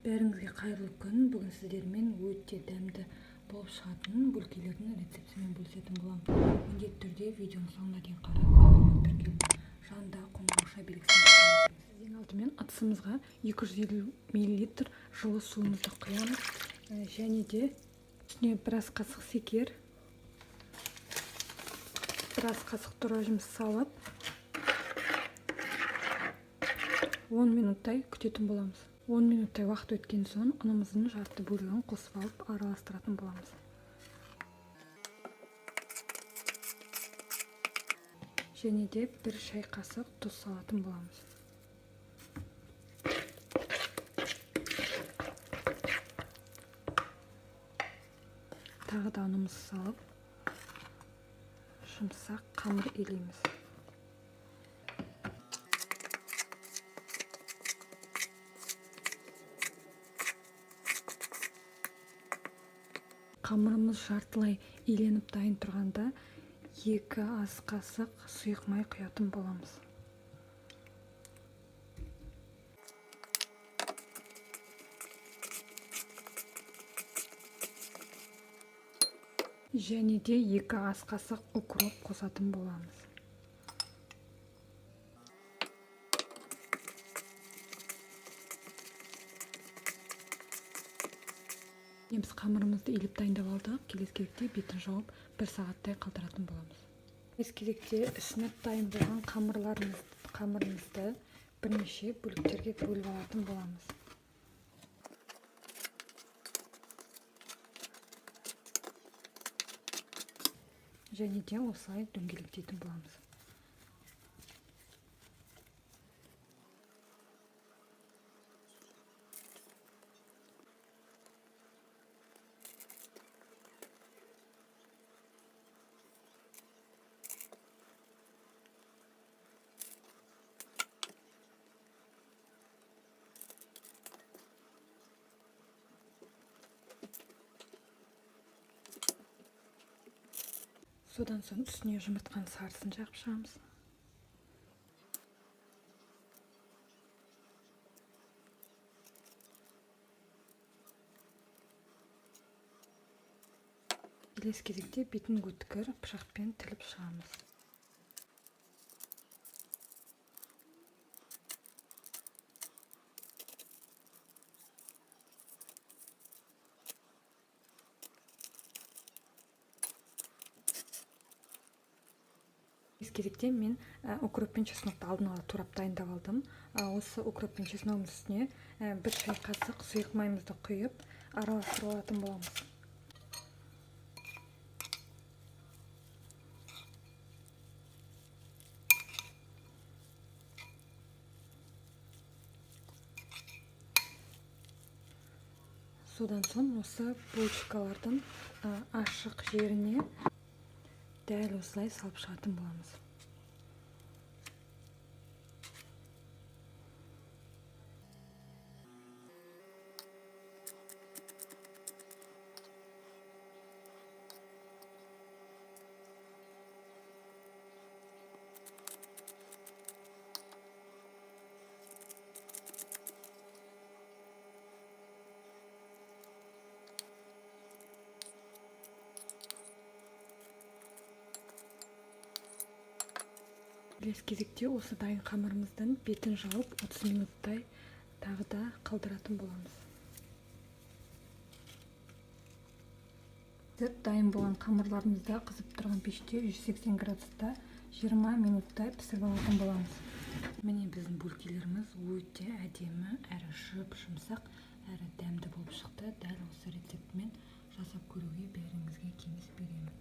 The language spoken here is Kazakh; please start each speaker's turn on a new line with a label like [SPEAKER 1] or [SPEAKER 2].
[SPEAKER 1] Бәріңізге қайырлы күн. Бүгін сіздермен өте дәмді болып шығатын бөлкелердің рецептімен бөлісетін боламын. Міндетті түрде видеоның соңына дейін қарап, каналыма тіркеліп, жанында қоңырауша белгісін басыңыз. Ең алдымен ыдысымызға 250 мл жылы суымызды құямыз. Және де үстіне біраз қасық секер, біраз қасық тұражымыз салып 10 минуттай күтетін боламыз. 10 минуттай уақыт өткен соң ұнымыздың жарты бөлігін қосып алып араластыратын боламыз. Және де 1 шай қасық тұз салатын боламыз. Тағы да ұнымызды салып жұмсақ қамыр илейміз. Қамырымыз жартылай иленіп дайын тұрғанда 2 ас қасық сұйық май құятын боламыз. Және де 2 ас қасық укроп қосатын боламыз. Біз қамырымызды илеп дайындап алдық. Келесі кезекте бетін жауып 1 сағаттай қалдыратын боламыз. Келесі кезекте ісініп дайын болған қамырымызды бірнеше бөліктерге бөліп алатын боламыз. Және де осылай дөңгелектейтін боламыз. Содан соң үстіне жұмыртқаның сарысын жағып шығамыз. Келесі кезекте бетін өткір пышақпен тіліп шығамыз. Кезекте мен укроп пен чесноқты алдын ала турап дайындап алдым. Осы укроп пен чесногымыз үстіне 1 шай қасық сұйық майымызды құйып араластырып алатын боламыз. Содан соң осы булочкалардың ашық жеріне дәл осылай салып шығатын боламыз. Келесі кезекте осы дайын қамырымыздың бетін жауып 30 минуттай тағы да қалдыратын боламыз. Дайын болған қамырларымызды қызып тұрған пеште 180 градуста 20 минуттай пісіріп алатын боламыз. Міне біздің бөлкелеріміз өте әдемі, әрі жұмсақ, әрі дәмді болып шықты. Дәл осы рецептімен жасап көруге бәріңізге кеңес беремін.